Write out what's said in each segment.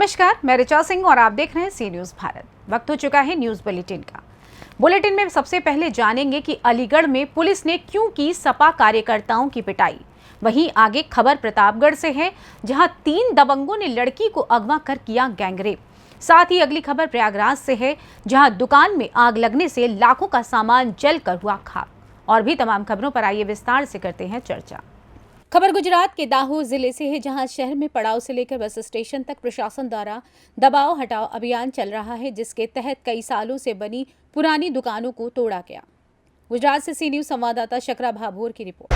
नमस्कार, मैं ऋचा सिंह और आप देख रहे हैं सी न्यूज़ भारत। वक्त हो चुका है न्यूज़ बुलेटिन का। बुलेटिन में सबसे पहले जानेंगे कि अलीगढ़ में पुलिस ने क्यों की सपा कार्यकर्ताओं की पिटाई। वहीं आगे खबर प्रतापगढ़ से है, जहां 3 दबंगों ने लड़की को अगवा कर किया गैंगरेप। साथ ही अगली खबर प्रयागराज से है, जहां दुकान में आग लगने से लाखों का सामान जलकर हुआ खाक। और भी तमाम खबरों पर आइए विस्तार से करते हैं चर्चा। खबर गुजरात के दाहोद जिले से है, जहां शहर में पड़ाव से लेकर बस स्टेशन तक प्रशासन द्वारा दबाव हटाओ अभियान चल रहा है, जिसके तहत कई सालों से बनी पुरानी दुकानों को तोड़ा गया। गुजरात से सी न्यूज़ संवाददाता शकरा भाभोर की रिपोर्ट।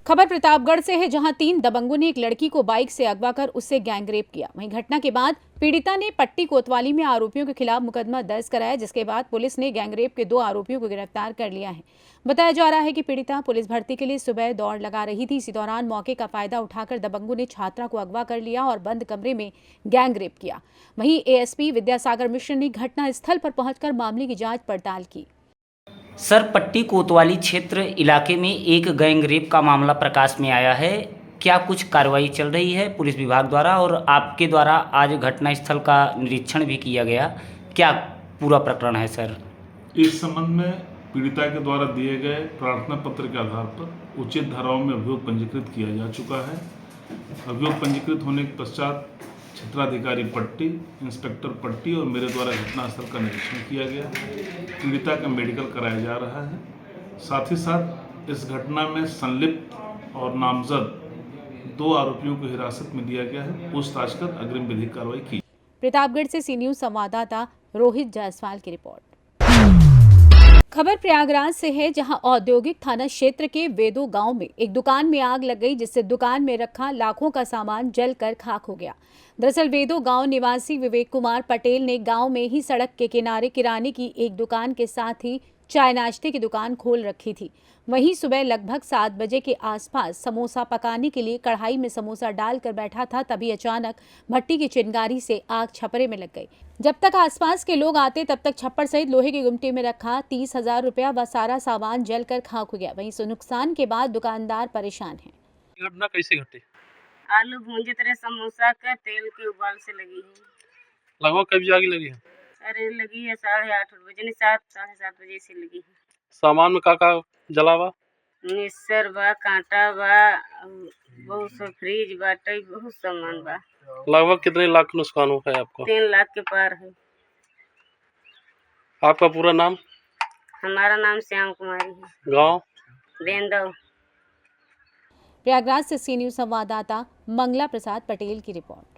खबर प्रतापगढ़ से है, जहां 3 दबंगों ने एक लड़की को बाइक से अगवा कर उससे गैंगरेप किया। वहीं घटना के बाद पीड़िता ने पट्टी कोतवाली में आरोपियों के खिलाफ मुकदमा दर्ज कराया, जिसके बाद पुलिस ने गैंगरेप के 2 आरोपियों को गिरफ्तार कर लिया है। बताया जा रहा है कि पीड़िता पुलिस भर्ती के लिए सुबह दौड़ लगा रही थी। इसी दौरान मौके का फायदा उठाकर दबंगों ने छात्रा को अगवा कर लिया और बंद कमरे में गैंगरेप किया। वहीं एएसपी विद्यासागर मिश्र ने घटना स्थल पर पहुंचकर मामले की जांच पड़ताल की। सर, पट्टी कोतवाली क्षेत्र इलाके में एक गैंगरेप का मामला प्रकाश में आया है। क्या कुछ कार्रवाई चल रही है पुलिस विभाग द्वारा, और आपके द्वारा आज घटनास्थल का निरीक्षण भी किया गया? क्या पूरा प्रकरण है सर? इस संबंध में पीड़िता के द्वारा दिए गए प्रार्थना पत्र के आधार पर उचित धाराओं में अभियोग पंजीकृत किया जा चुका है। अभियोग पंजीकृत होने के पश्चात क्षेत्राधिकारी पट्टी, इंस्पेक्टर पट्टी और मेरे द्वारा घटनास्थल का निरीक्षण किया गया। पीड़िता का मेडिकल कराया जा रहा है। साथ ही साथ इस घटना में संलिप्त और नामजद 2 आरोपियों को हिरासत में लिया गया है। पूछताछ कर अग्रिम विधिक कार्रवाई की। प्रतापगढ़ से सी न्यूज़ संवाददाता रोहित जायसवाल की रिपोर्ट। खबर प्रयागराज से है, जहां औद्योगिक थाना क्षेत्र के वेदो गांव में एक दुकान में आग लग गई, जिससे दुकान में रखा लाखों का सामान जलकर खाक हो गया। दरअसल वेदो गांव निवासी विवेक कुमार पटेल ने गांव में ही सड़क के किनारे किराने की एक दुकान के साथ ही चाय नाश्ते की दुकान खोल रखी थी। वहीं सुबह लगभग 7 बजे के आसपास समोसा पकाने के लिए कढ़ाई में समोसा डालकर बैठा था, तभी अचानक भट्टी की चिंगारी से आग छपरे में लग गई। जब तक आसपास के लोग आते, तब तक छप्पर सहित लोहे की गुमटी में रखा 30,000 रुपया व सारा सामान जलकर खाक हो गया। वहीं नुकसान के बाद दुकानदार परेशान है। घटना कैसे घटी? आलू भूंजे तरह समोसा का तेल के उबाल से लगी है। लगभग कब जागी लगी है? अरे लगी है 8:30 बजे, नहीं 7 साढ़े 7 बजे से लगी है। सामान में का जला बा? मिक्सर बा, कांटा बा, बहुत सा फ्रिज बाटे, बहुत सामान बा। लगभग कितने लाख नुकसान हुआ है आपको? 3 लाख के पार है। आपका पूरा नाम? हमारा नाम श्याम कुमारी है। गांव? बेंदव। प्रयागराज से सी न्यूज़ संवाददाता मंगला प्रसाद पटेल की रिपोर्ट।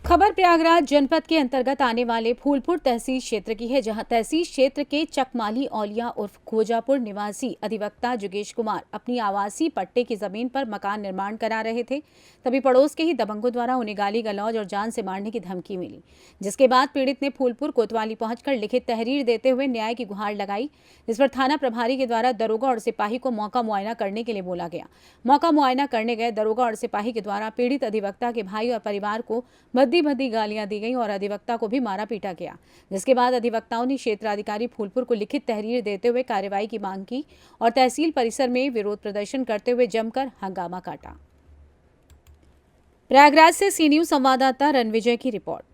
खबर प्रयागराज जनपद के अंतर्गत आने वाले फूलपुर तहसील क्षेत्र की है, जहां तहसील क्षेत्र के चकमाली औलिया उर्फ खोजापुर निवासी अधिवक्ता जुगेश कुमार अपनी आवासीय पट्टे की जमीन पर मकान निर्माण करा रहे थे। तभी पड़ोस के ही दबंगों द्वारा उन्हें गाली गलौज और जान से मारने की धमकी मिली, जिसके बाद पीड़ित ने फूलपुर कोतवाली पहुंचकर लिखित तहरीर देते हुए न्याय की गुहार लगाई, जिस पर थाना प्रभारी के द्वारा दरोगा और सिपाही को मौका मुआयना करने के लिए बोला गया। मौका मुआयना करने गए दरोगा और सिपाही के द्वारा पीड़ित अधिवक्ता के भाई और परिवार को भद्दी गालियां दी गई और अधिवक्ता को भी मारा पीटा गया, जिसके बाद अधिवक्ताओं ने क्षेत्राधिकारी फूलपुर को लिखित तहरीर देते हुए कार्रवाई की मांग की और तहसील परिसर में विरोध प्रदर्शन करते हुए जमकर हंगामा काटा। प्रयागराज से सी न्यूज़ संवाददाता रणविजय की रिपोर्ट।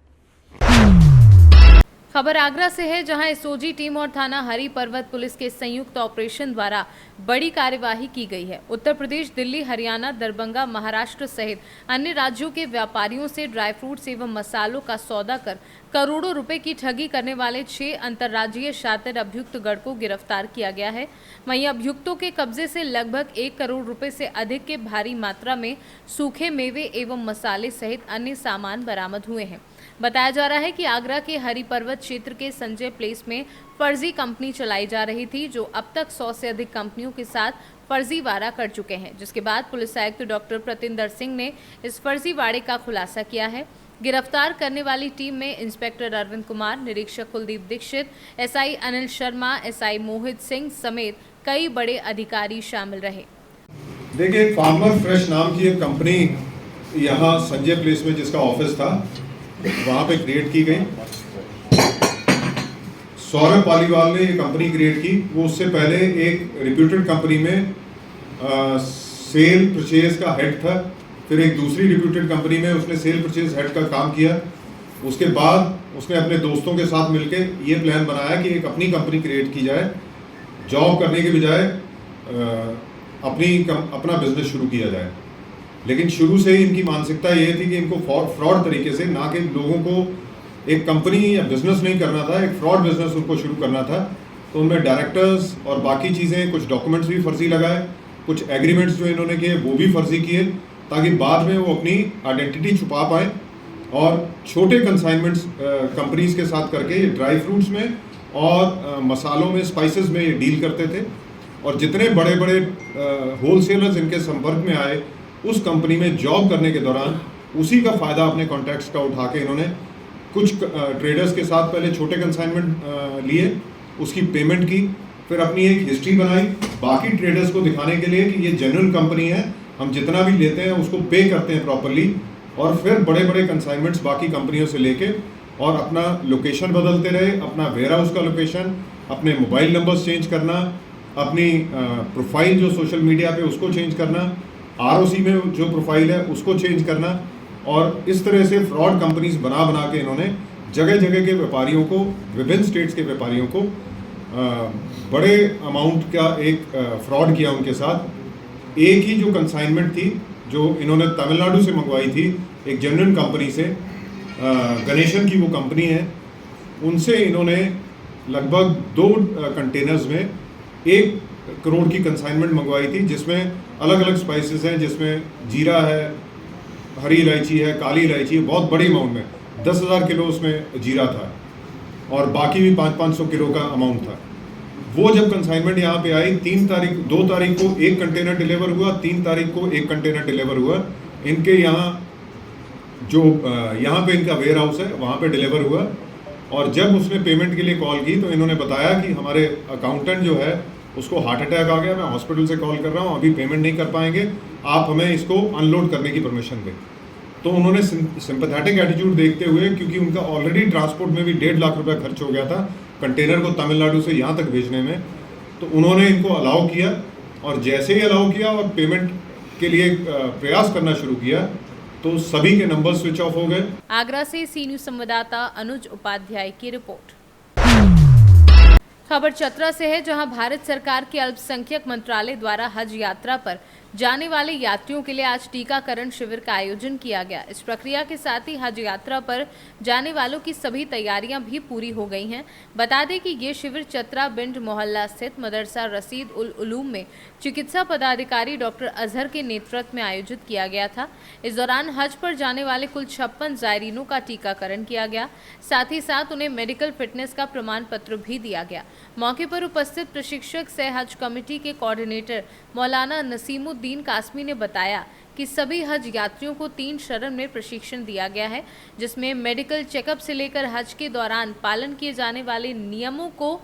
खबर आगरा से है, जहां एसओजी टीम और थाना हरि पर्वत पुलिस के संयुक्त ऑपरेशन द्वारा बड़ी कार्यवाही की गई है। उत्तर प्रदेश, दिल्ली, हरियाणा, दरभंगा, महाराष्ट्र सहित अन्य राज्यों के व्यापारियों से ड्राई फ्रूट्स एवं मसालों का सौदा कर करोड़ों रुपए की ठगी करने वाले 6 अंतर्राज्यीय शातिर अभियुक्त गण को गिरफ्तार किया गया है। वहीं अभियुक्तों के कब्जे से लगभग 1 करोड़ रुपए से अधिक के भारी मात्रा में सूखे मेवे एवं मसाले सहित अन्य सामान बरामद हुए हैं। बताया जा रहा है कि आगरा के हरि पर्वत क्षेत्र के संजय प्लेस में फर्जी कंपनी चलाई जा रही थी, जो अब तक 100 से अधिक कंपनियों के साथ फर्जीवाड़ा कर चुके हैं, जिसके बाद पुलिस आयुक्त डॉक्टर प्रतिंदर सिंह ने इस फर्जीवाड़े का खुलासा किया है। गिरफ्तार करने वाली टीम में इंस्पेक्टर अरविंद कुमार, निरीक्षक कुलदीप दीक्षित, एसआई अनिल शर्मा, एसआई मोहित सिंह समेत कई बड़े अधिकारी शामिल रहे। देखिए, फार्मर फ्रेश नाम की एक कंपनी यहाँ संजय प्लेस में जिसका ऑफिस था, वहाँ पे क्रिएट की गई। सौरभ पालीवाल ने ये कंपनी क्रिएट की। वो उससे पहले एक रिप्यूटेड कंपनी में सेल परचेज का हेड था, फिर एक दूसरी रिप्यूटेड कंपनी में उसने सेल परचेज हेड का काम किया। उसके बाद उसने अपने दोस्तों के साथ मिलके ये प्लान बनाया कि एक अपनी कंपनी क्रिएट की जाए, जॉब करने के बजाय अपना बिजनेस शुरू किया जाए। लेकिन शुरू से ही इनकी मानसिकता ये थी कि इनको फ्रॉड तरीके से, ना कि लोगों को एक कंपनी या बिजनेस नहीं करना था, एक फ्रॉड बिजनेस उनको शुरू करना था। तो उनमें डायरेक्टर्स और बाकी चीज़ें, कुछ डॉक्यूमेंट्स भी फर्जी लगाए, कुछ एग्रीमेंट्स जो इन्होंने किए वो भी फर्जी किए, ताकि बाद में वो अपनी आइडेंटिटी छुपा पाएँ और छोटे कंसाइनमेंट्स कंपनीज के साथ करके ये ड्राई फ्रूट्स में और मसालों में, स्पाइसेस में ये डील करते थे। और जितने बड़े बड़े होलसेलर्स इनके संपर्क में आए, उस कंपनी में जॉब करने के दौरान उसी का फ़ायदा अपने कॉन्टैक्ट्स का उठा के इन्होंने कुछ ट्रेडर्स के साथ पहले छोटे कंसाइनमेंट लिए, उसकी पेमेंट की, फिर अपनी एक हिस्ट्री बनाई बाकी ट्रेडर्स को दिखाने के लिए कि ये जेन्युइन कंपनी है, हम जितना भी लेते हैं उसको पे करते हैं प्रॉपरली। और फिर बड़े बड़े कंसाइनमेंट्स बाकी कंपनियों से लेके और अपना लोकेशन बदलते रहे, अपना वेयर हाउस का लोकेशन, अपने मोबाइल नंबर्स चेंज करना, अपनी प्रोफाइल जो सोशल मीडिया पे उसको चेंज करना, ROC में जो प्रोफाइल है उसको चेंज करना। और इस तरह से फ्रॉड कंपनीज बना बना के इन्होंने जगह जगह के व्यापारियों को, विभिन्न स्टेट्स के व्यापारियों को बड़े अमाउंट का एक फ्रॉड किया उनके साथ। एक ही जो कंसाइनमेंट थी जो इन्होंने तमिलनाडु से मंगवाई थी एक जेन्युइन कंपनी से, गणेशन की वो कंपनी है, उनसे इन्होंने लगभग 2 कंटेनर्स में 1 करोड़ की कंसाइनमेंट मंगवाई थी, जिसमें अलग अलग स्पाइसेस हैं, जिसमें जीरा है, हरी इलायची है, काली इलायची है, बहुत बड़ी अमाउंट में 10,000 किलो उसमें जीरा था और बाकी भी 500-500 किलो का अमाउंट था। वो जब कंसाइनमेंट यहाँ पे आई 2 तारीख को 1 कंटेनर डिलीवर हुआ, 3 तारीख को 1 कंटेनर डिलीवर हुआ। इनके यहाँ जो यहाँ पे इनका वेयर हाउस है वहाँ पे डिलीवर हुआ। और जब उसने पेमेंट के लिए कॉल की तो इन्होंने बताया कि हमारे अकाउंटेंट जो है उसको हार्ट अटैक आ गया, मैं हॉस्पिटल से कॉल कर रहा हूँ, अभी पेमेंट नहीं कर पाएंगे, आप हमें इसको अनलोड करने की परमिशन दें। तो उन्होंने सिंपैथेटिक एटीट्यूड देखते हुए, क्योंकि उनका ऑलरेडी ट्रांसपोर्ट में भी 1.5 लाख रुपया खर्च हो गया था कंटेनर को तमिलनाडु से यहाँ तक भेजने में, तो उन्होंने इनको अलाउ किया। और जैसे ही अलाउ किया और पेमेंट के लिए प्रयास करना शुरू किया तो सभी के नंबर स्विच ऑफ हो गए। आगरा से सी न्यूज संवाददाता अनुज उपाध्याय की रिपोर्ट। खबर चतरा से है, जहां भारत सरकार के अल्पसंख्यक मंत्रालय द्वारा हज यात्रा पर जाने वाले यात्रियों के लिए आज टीकाकरण शिविर का आयोजन किया गया। इस प्रक्रिया के साथ ही हज यात्रा पर जाने वालों की सभी तैयारियां भी पूरी हो गई हैं। बता दें कि ये शिविर चतरा बिंड मोहल्ला स्थित मदरसा रसीद उल उलूम में चिकित्सा पदाधिकारी डॉक्टर अजहर के नेतृत्व में आयोजित किया गया था। इस दौरान हज पर जाने वाले कुल 56 जायरीनों का टीकाकरण किया गया। साथ ही साथ उन्हें मेडिकल फिटनेस का प्रमाण पत्र भी दिया गया। मौके पर उपस्थित प्रशिक्षक सह हज कमेटी के कोऑर्डिनेटर मौलाना नसीमुद्दीन कासमी ने बताया कि सभी हज यात्रियों को 3 चरण में प्रशिक्षण दिया गया है, जिसमें मेडिकल चेकअप से लेकर हज के दौरान पालन किए जाने वाले नियमों को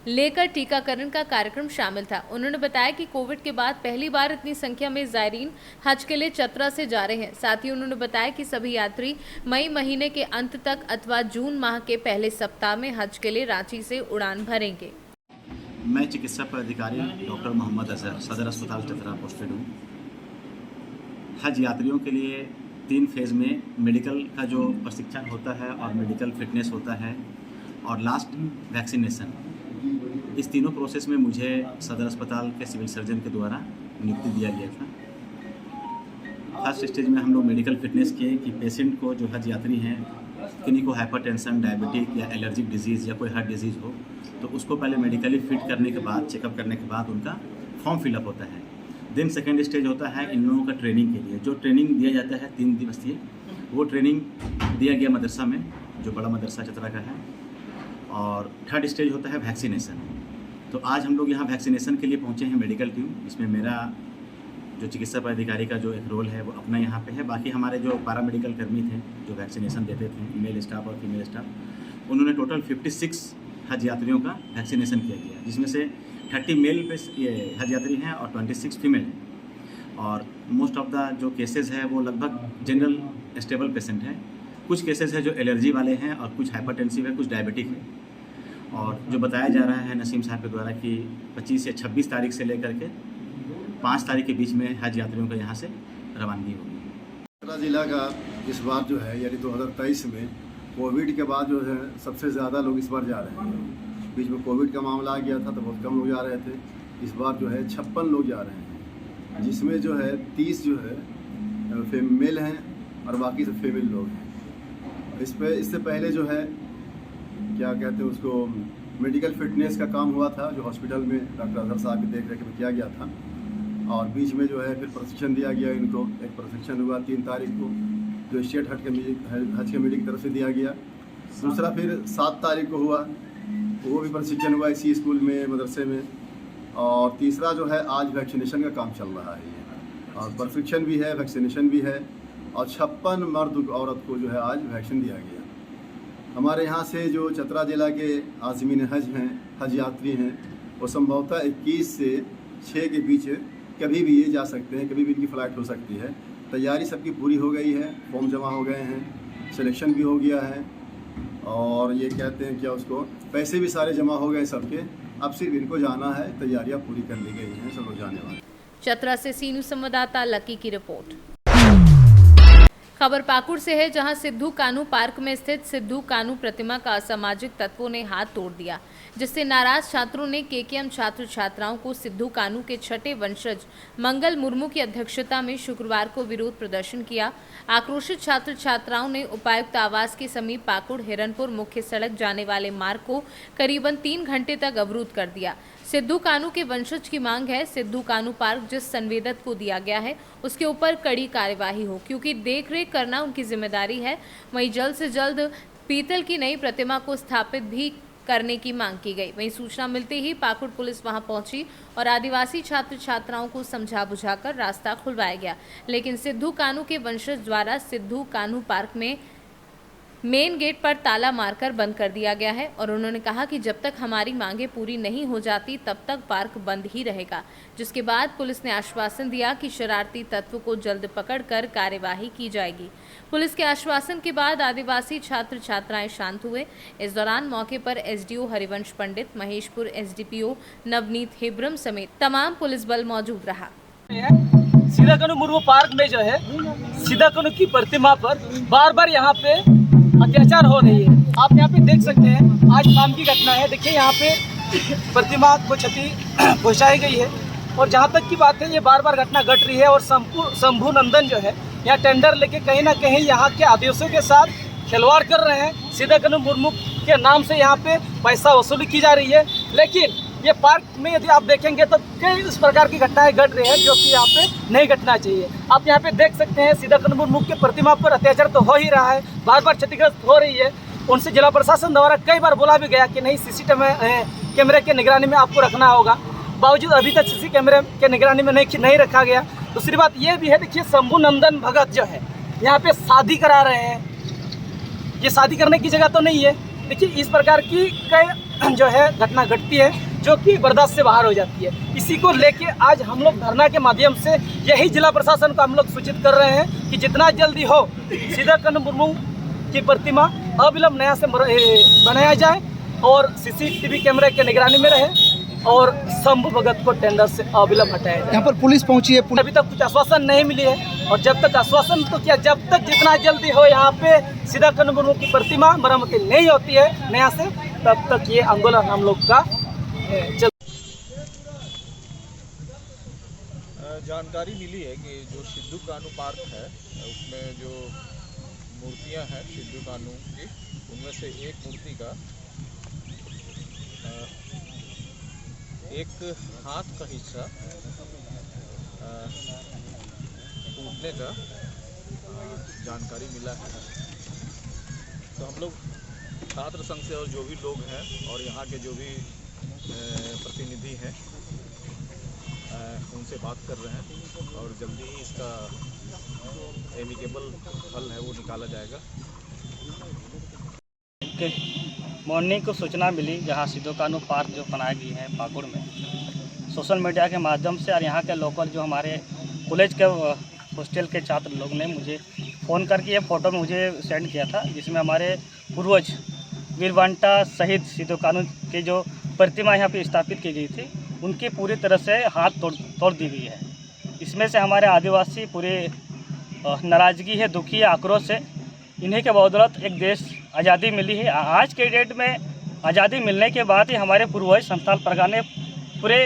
लेकर टीकाकरण का कार्यक्रम शामिल था। उन्होंने बताया कि कोविड के बाद पहली बार इतनी संख्या में जायरीन हज के लिए चतरा से जा रहे हैं। साथ ही उन्होंने बताया कि सभी यात्री मई महीने के अंत तक अथवा जून माह के पहले सप्ताह में हज के लिए रांची से उड़ान भरेंगे। मैं चिकित्सा पदाधिकारी डॉक्टर मोहम्मद अजहर, सदर अस्पताल चतरा पोस्टेड हूँ। हज यात्रियों के लिए 3 फेज़ में मेडिकल का जो प्रशिक्षण होता है और मेडिकल फिटनेस होता है और लास्ट वैक्सीनेशन, इस तीनों प्रोसेस में मुझे सदर अस्पताल के सिविल सर्जन के द्वारा नियुक्ति दिया गया था। फर्स्ट स्टेज में हम लोग मेडिकल फिटनेस किए कि पेशेंट को, जो हज यात्री हैं, किन्हीं को हाइपरटेंशन, डायबिटिक या एलर्जिक डिजीज़ या कोई हार्ट डिजीज़ हो, तो उसको पहले मेडिकली फिट करने के बाद, चेकअप करने के बाद उनका फॉर्म फिलअप होता है। देन सेकेंड स्टेज होता है इन लोगों का ट्रेनिंग के लिए, जो ट्रेनिंग दिया जाता है 3 दिवसीय, वो ट्रेनिंग दिया गया मदरसा में, जो बड़ा मदरसा चतरा का है। और थर्ड स्टेज होता है वैक्सीनेशन। तो आज हम लोग यहाँ वैक्सीनेशन के लिए पहुँचे हैं, मेडिकल टीम, इसमें मेरा जो चिकित्सा पदाधिकारी का जो एक रोल है वो अपना यहाँ पे है। बाकी हमारे जो पैरामेडिकल कर्मी थे जो वैक्सीनेशन देते थे, मेल स्टाफ और फीमेल स्टाफ, उन्होंने टोटल 56 हज यात्रियों का वैक्सीनेशन किया गया, जिसमें से 30 मेल पे ये हज यात्री हैं और 26 फीमेल हैं। और मोस्ट ऑफ द जो केसेस है वो लगभग जनरल स्टेबल पेशेंट हैं। कुछ केसेस है जो एलर्जी वाले हैं और कुछ हाइपरटेंसिव है, कुछ डायबिटिक है। और जो बताया जा रहा है नसीम साहब के द्वारा कि 25 या 26 तारीख से लेकर के 5 तारीख के बीच में हज यात्रियों का यहाँ से रवानगी होगी। चतरा जिला का इस बार जो है यानी 2023 में कोविड के बाद जो है सबसे ज़्यादा लोग इस बार जा रहे हैं। बीच में कोविड का मामला आ गया था तो बहुत कम लोग जा रहे थे। इस बार जो है 56 लोग जा रहे हैं, जिसमें जो है 30 जो है मेल हैं और बाकी सब फीमेल लोग हैं। इससे पहले जो है क्या कहते हैं उसको मेडिकल फिटनेस का काम हुआ था, जो हॉस्पिटल में डॉक्टर अजहर साहब की देख रेख में किया गया था। और बीच में जो है फिर प्रशिक्षण दिया गया इनको। एक प्रशिक्षण हुआ 3 तारीख को जो स्टेट हज कमेटी की तरफ से दिया गया। दूसरा फिर 7 तारीख को हुआ, वो भी प्रशिक्षण हुआ इसी स्कूल में, मदरसे में। और तीसरा जो है आज वैक्सीनेशन का काम चल रहा है, और प्रशिक्षण भी है, वैक्सीनेशन भी है। और 56 मर्द औरत को जो है आज वैक्सीन दिया गया। हमारे यहाँ से जो चतरा जिला के आज़मीन हज हैं, हज यात्री हैं, वो संभवतः 21 से 6 के बीच कभी भी ये जा सकते हैं, कभी भी इनकी फ़्लाइट हो सकती है। तैयारी सबकी पूरी हो गई है, फॉर्म जमा हो गए हैं, सिलेक्शन भी हो गया है, और ये कहते हैं क्या उसको पैसे भी सारे जमा हो गए सबके। अब सिर्फ इनको जाना है, तैयारियां पूरी कर ली गई हैं, सब लोग जाने वाले। चतरा से सी न्यूज़ संवाददाता लकी की रिपोर्ट। खबर पाकुड़ से है, जहां सिद्धू कान्हू पार्क में स्थित सिद्धू कान्हू प्रतिमा का असामाजिक तत्वों ने हाथ तोड़ दिया, जिससे नाराज छात्रों ने केकेएम छात्र छात्राओं को सिद्धू कान्हू के छठे वंशज मंगल मुर्मू की अध्यक्षता में शुक्रवार को विरोध प्रदर्शन किया। आक्रोशित छात्र छात्राओं ने उपायुक्त आवास के समीप पाकुड़ हिरनपुर मुख्य सड़क जाने वाले मार्ग को करीबन 3 घंटे तक अवरुद्ध कर दिया। सिद्धू कान्हू के वंशज की मांग है सिद्धू कान्हू पार्क जिस संवेदक को दिया गया है उसके ऊपर कड़ी कार्यवाही हो, क्योंकि देखरेख करना उनकी जिम्मेदारी है। वहीं जल्द से जल्द पीतल की नई प्रतिमा को स्थापित भी करने की मांग की गई। वहीं सूचना मिलते ही पाकुड़ पुलिस वहां पहुंची और आदिवासी छात्र छात्राओं को समझा बुझाकर रास्ता खुलवाया गया, लेकिन सिद्धू कान्हू के वंशज द्वारा सिद्धू कान्हू पार्क में मेन गेट पर ताला मारकर बंद कर दिया गया है और उन्होंने कहा कि जब तक हमारी मांगें पूरी नहीं हो जाती तब तक पार्क बंद ही रहेगा। जिसके बाद पुलिस ने आश्वासन दिया कि शरारती तत्व को जल्द पकड़कर कार्यवाही की जाएगी। पुलिस के आश्वासन के बाद आदिवासी छात्र छात्राएं शांत हुए। इस दौरान मौके पर एसडीओ हरिवंश पंडित, महेशपुर एसडीपीओ नवनीत हेब्रम समेत तमाम पुलिस बल मौजूद रहा। सीधा कान्हू मुर्मू पार्क में जो है सीधा कान्हू की प्रतिमा पर बार बार यहाँ पे अत्याचार हो रही है। आप यहाँ पे देख सकते हैं, आज शाम की घटना है। देखिए यहाँ पे प्रतिमा को क्षति पहुँचाई गई है और जहाँ तक की बात है ये बार बार घटना घट रही है। और शंभू नंदन जो है यहाँ टेंडर लेके कहीं ना कहीं यहाँ के आदिवासियों के साथ खिलवाड़ कर रहे हैं। सीधा कान्हू मुर्मू के नाम से यहाँ पे पैसा वसूली की जा रही है। लेकिन ये पार्क में यदि आप देखेंगे तो कई इस प्रकार की घटनाएं घट रही है जो कि यहाँ पे नहीं घटना चाहिए। आप यहाँ पे देख सकते हैं सीधा कान्हू मुर्मू के प्रतिमा पर अत्याचार तो हो ही रहा है, बार बार क्षतिग्रस्त हो रही है। उनसे जिला प्रशासन द्वारा कई बार बोला भी गया कि नहीं सीसीटीवी कैमरे के निगरानी में आपको रखना होगा, बावजूद अभी तक सीसी कैमरे के निगरानी में नहीं रखा गया। दूसरी बात ये भी है, देखिए शंभू नंदन भगत जो है यहाँ पे शादी करा रहे हैं, ये शादी करने की जगह तो नहीं है। देखिए इस प्रकार की कई जो है घटना घटती है जो कि बर्दाश्त से बाहर हो जाती है। इसी को लेके आज हम लोग धरना के माध्यम से यही जिला प्रशासन को हम लोग सूचित कर रहे हैं कि जितना जल्दी हो सीधा कान्हू मुर्मू की प्रतिमा अविलंब नया से बनाया जाए और सीसीटीवी कैमरे के निगरानी में रहे और शंभू भगत को टेंडर से अविलंब हटाया जाए। यहाँ पर पुलिस पहुंची है, अभी तक कुछ आश्वासन नहीं मिली है और जब तक आश्वासन तो क्या, जब तक जितना जल्दी हो यहाँ पे सीधा कान्हू मुर्मू की प्रतिमा मरम्मत नहीं होती है नया से, तब तक ये आंदोलन हम लोग का चल। जानकारी मिली है कि जो सिद्धू कान्हू पार्क है उसमें जो मूर्तियां हैं सिद्धू कान्हू की, उनमें से एक मूर्ति का एक हाथ का हिस्सा टूटने का जानकारी मिला है। तो हम लोग छात्र संघ से और जो भी लोग हैं और यहाँ के जो भी प्रतिनिधि हैं उनसे बात कर रहे हैं और जल्दी ही इसका एमिकेबल हल है वो निकाला जाएगा। मॉर्निंग को सूचना मिली जहां सिद्धू कान्हू पार्क जो बनाई गई है पाकुड़ में, सोशल मीडिया के माध्यम से और यहाँ के लोकल जो हमारे कॉलेज के हॉस्टल के छात्र लोग ने मुझे फ़ोन करके ये फ़ोटो मुझे सेंड किया था, जिसमें हमारे पूर्वज वीरवांटा शहीद सिद्धू कान्हू की जो प्रतिमा यहाँ पे स्थापित की गई थी उनकी पूरी तरह से हाथ तोड़ दी गई है। इसमें से हमारे आदिवासी पूरे नाराज़गी है, दुखी है, आक्रोश है। इन्हीं के बदौलत एक देश आज़ादी मिली है। आज के डेट में आज़ादी मिलने के बाद ही हमारे पूर्वज संथाल परगना पूरे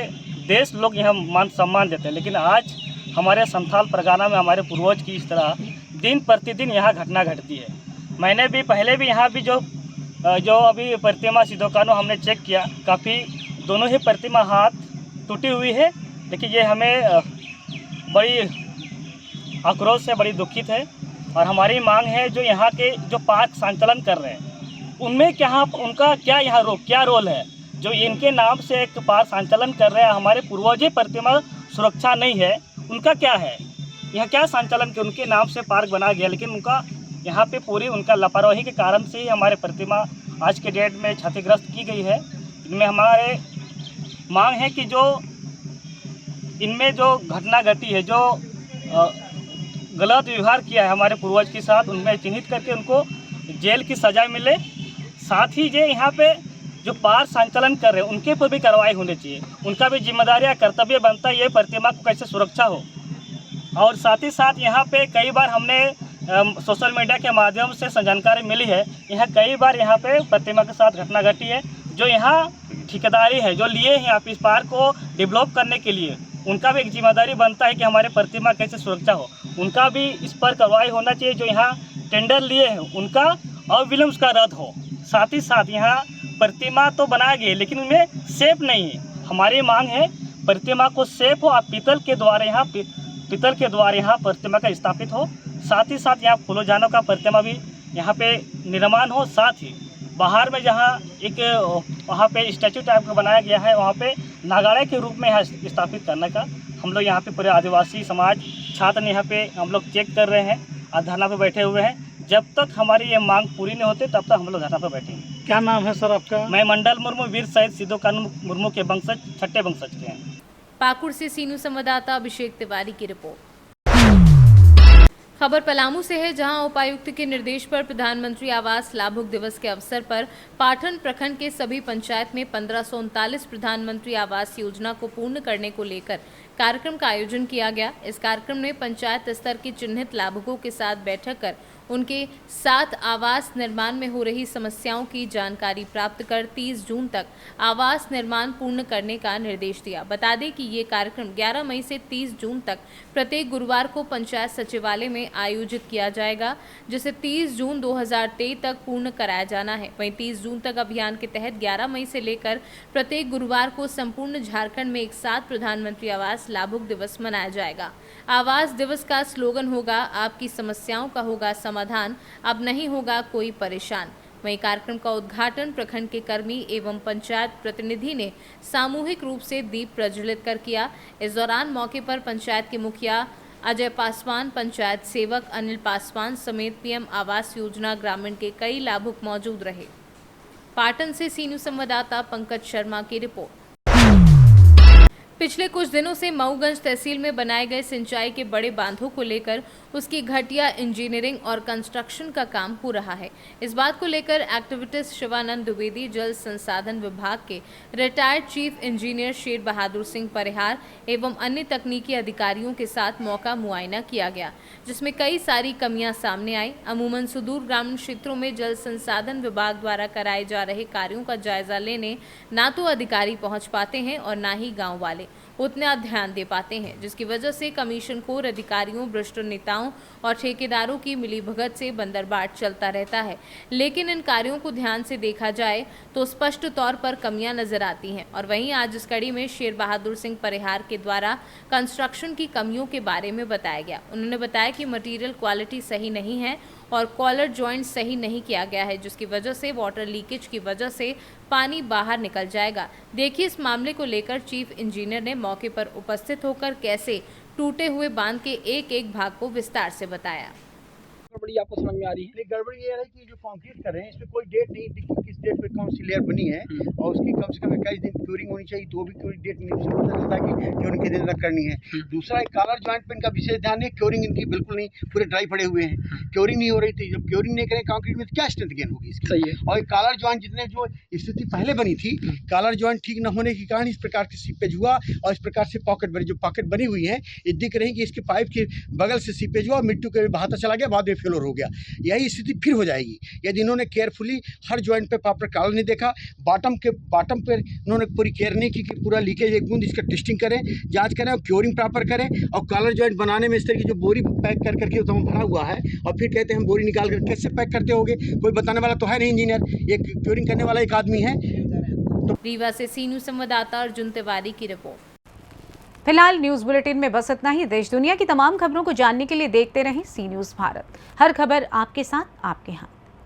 देश लोग यहाँ मान सम्मान देते हैं, लेकिन आज हमारे संथाल परगना में हमारे पूर्वज की इस तरह दिन प्रतिदिन यहाँ घटना घटती है। मैंने भी पहले भी यहाँ भी जो अभी प्रतिमा सिदो कान्हू हमने चेक किया, काफ़ी दोनों ही प्रतिमा हाथ टूटी हुई है, लेकिन ये हमें बड़ी आक्रोश से बड़ी दुखित है। और हमारी मांग है जो यहाँ के जो पार्क संचालन कर रहे हैं उनमें क्या उनका क्या यहाँ क्या रोल है, जो इनके नाम से एक पार्क संचालन कर रहे हैं, हमारे पूर्वज प्रतिमा सुरक्षा नहीं है, उनका क्या है, यहाँ क्या संचालन के उनके नाम से पार्क बना गया, लेकिन उनका यहाँ पे पूरी उनका लापरवाही के कारण से ही हमारे प्रतिमा आज के डेट में क्षतिग्रस्त की गई है। इनमें हमारे मांग है कि जो इनमें जो घटना घटी है, जो गलत व्यवहार किया है हमारे पूर्वज के साथ, उनमें चिन्हित करके उनको जेल की सज़ा मिले। साथ ही जो यहाँ पे जो पार्क संचालन कर रहे हैं उनके पर भी कार्रवाई होनी चाहिए, उनका भी जिम्मेदारी या कर्तव्य बनता है ये प्रतिमा को कैसे सुरक्षा हो। और साथ ही साथ यहाँ पे कई बार हमने सोशल मीडिया के माध्यम से जानकारी मिली है, यहाँ कई बार यहाँ पे प्रतिमा के साथ घटना घटी है। जो यहाँ ठेकेदारी है जो लिए हैं आप इस पार्क को डेवलप करने के लिए, उनका भी एक जिम्मेदारी बनता है कि हमारे प्रतिमा कैसे सुरक्षा हो, उनका भी इस पर कार्रवाई होना चाहिए। जो यहाँ टेंडर लिए हैं उनका अविलंब का रद्द हो। साथ ही साथ यहाँ प्रतिमा तो बनाए गए लेकिन उनमें सेफ नहीं है। हमारी मांग है प्रतिमा को सेफ हो, आप पीतल के द्वारा यहाँ प्रतिमा का स्थापित हो। साथ ही साथ यहाँ फूलो जानों का प्रतिमा भी यहाँ पे निर्माण हो। साथ ही बाहर में जहाँ एक वहाँ पे स्टैचू टाइप का बनाया गया है, वहाँ पे नागाड़े के रूप में यहाँ स्थापित करने का हम लोग यहाँ पे पूरे आदिवासी समाज छात्र यहाँ पे हम लोग चेक कर रहे हैं और धरना पे बैठे हुए हैं। जब तक हमारी ये मांग पूरी नहीं होती तब तक हम लोग धरना पे बैठेंगे। क्या नाम है सर आपका? मैं मंडल मुर्मू, वीर शहीद सिदो कान्हू मुर्मू के वंशज, छठे वंशज के हैं। पाकुड़ से सीनू संवाददाता अभिषेक तिवारी की रिपोर्ट। खबर पलामू से है, जहां उपायुक्त के निर्देश पर प्रधानमंत्री आवास लाभुक दिवस के अवसर पर पाटन प्रखंड के सभी पंचायत में 1539 प्रधानमंत्री आवास योजना को पूर्ण करने को लेकर कार्यक्रम का आयोजन किया गया। इस कार्यक्रम में पंचायत स्तर के चिन्हित लाभुकों के साथ बैठक कर उनके साथ आवास निर्माण में हो रही समस्याओं की जानकारी प्राप्त कर 30 जून तक आवास निर्माण पूर्ण करने का निर्देश दिया। बता दें कि ये कार्यक्रम 11 मई से 30 जून तक प्रत्येक गुरुवार को पंचायत सचिवालय में आयोजित किया जाएगा, जिसे 30 जून 2023 तक पूर्ण कराया जाना है। वहीं 30 जून तक अभियान के तहत 11 मई से लेकर प्रत्येक गुरुवार को संपूर्ण झारखंड में एक साथ प्रधानमंत्री आवास लाभुक दिवस मनाया जाएगा। आवास दिवस का स्लोगन होगा, आपकी समस्याओं का होगा समाधान, अब नहीं होगा कोई परेशान। वहीं कार्यक्रम का उद्घाटन प्रखंड के कर्मी एवं पंचायत प्रतिनिधि ने सामूहिक रूप से दीप प्रज्वलित कर किया। इस दौरान मौके पर पंचायत के मुखिया अजय पासवान, पंचायत सेवक अनिल पासवान समेत पीएम आवास योजना ग्रामीण के कई लाभुक मौजूद रहे। पाटन से सीनू संवाददाता पंकज शर्मा की रिपोर्ट। पिछले कुछ दिनों से मऊगंज तहसील में बनाए गए सिंचाई के बड़े बांधों को लेकर उसकी घटिया इंजीनियरिंग और कंस्ट्रक्शन का काम हो रहा है। इस बात को लेकर एक्टिविस्ट शिवानंद द्विवेदी, जल संसाधन विभाग के retired chief engineer Sher Bahadur Singh Parihar एवं अन्य तकनीकी अधिकारियों के साथ मौका मुआयना किया गया, जिसमें कई सारी कमियां सामने आई। अमूमन सुदूर ग्रामीण क्षेत्रों में जल संसाधन विभाग द्वारा कराए जा रहे कार्यों का जायजा लेने ना तो अधिकारी पहुंच पाते हैं और ना ही गाँव वाले उतना ध्यान दे पाते हैं, जिसकी वजह से कमीशनखोर अधिकारियों, भ्रष्ट नेताओं और ठेकेदारों की मिलीभगत से बंदरबाट चलता रहता है। लेकिन इन कार्यों को ध्यान से देखा जाए तो स्पष्ट तौर पर कमियां नजर आती हैं। और वहीं आज इस कड़ी में शेर बहादुर सिंह परिहार के द्वारा कंस्ट्रक्शन की कमियों के बारे में बताया गया। उन्होंने बताया कि मटेरियल क्वालिटी सही नहीं है और कॉलर जॉइंट सही नहीं किया गया है, जिसकी वजह से वाटर लीकेज की वजह से पानी बाहर निकल जाएगा। देखिए, इस मामले को लेकर चीफ इंजीनियर ने मौके पर उपस्थित होकर कैसे टूटे हुए बांध के एक एक भाग को विस्तार से बताया। गड़बड़ी आपको समझ में आ रही है? गड़बड़ी ये है कि जो कंक्रीट कर रहे हैं इसमें कोई डेट नहीं, किसी जिस डेट पे कौन सी लेयर बनी है और उसकी कम से कम 21 दिन क्यूरिंग होनी चाहिए, तो भी कोई डेट नहीं से पता चलता कि क्यूरिंग कितने दिन तक करनी है। दूसरा एक कॉलर जॉइंट पे इनका विशेष ध्यान है, क्यूरिंग इनकी बिल्कुल नहीं, पूरे ड्राई पड़े हुए हैं, क्यूरिंग नहीं हो रही थी। जब क्यूरिंग नहीं करें कंक्रीट में तो क्या स्ट्रेंथ गेन होगी इसकी। सही है। और कॉलर जॉइंट जितने जो स्थिति पहले बनी थी, कॉलर जॉइंट ठीक न होने के कारण इस प्रकार की सीपेज हुआ और इस प्रकार से पॉकेट बनी, जो पॉकेट बनी हुई है ये दिख रही कि इसके पाइप के बगल से सीपेज हुआ और मिट्टी के बहाता चला गया, बाद में फेलोर हो गया। यही स्थिति फिर हो जाएगी यदि इन्होंने केयरफुली हर जॉइंट पे प्रॉपर कॉलर नहीं देखा, बॉटम पे इन्होंने पूरी केयर नहीं की कि पूरा लीकेज एक बूंद इसका टेस्टिंग करें, जांच करें और क्योरिंग प्रॉपर करें। और कॉलर जॉइंट बनाने में इस तरह की जो बोरी पैक कर करके उसमें भरा हुआ है और फिर कहते हैं हम बोरी निकाल कर कैसे पैक करते होंगे, कोई बताने वाला तो है नहीं इंजीनियर, एक क्योरिंग करने वाला एक आदमी है। रीवा से सी न्यूज़ संवाददाता अर्जुन तिवारी की रिपोर्ट। फिलहाल न्यूज बुलेटिन में बस इतना ही। देश दुनिया की तमाम खबरों को जानने के लिए देखते रहें सी न्यूज़ भारत। हर खबर आपके साथ, आपके हाथ।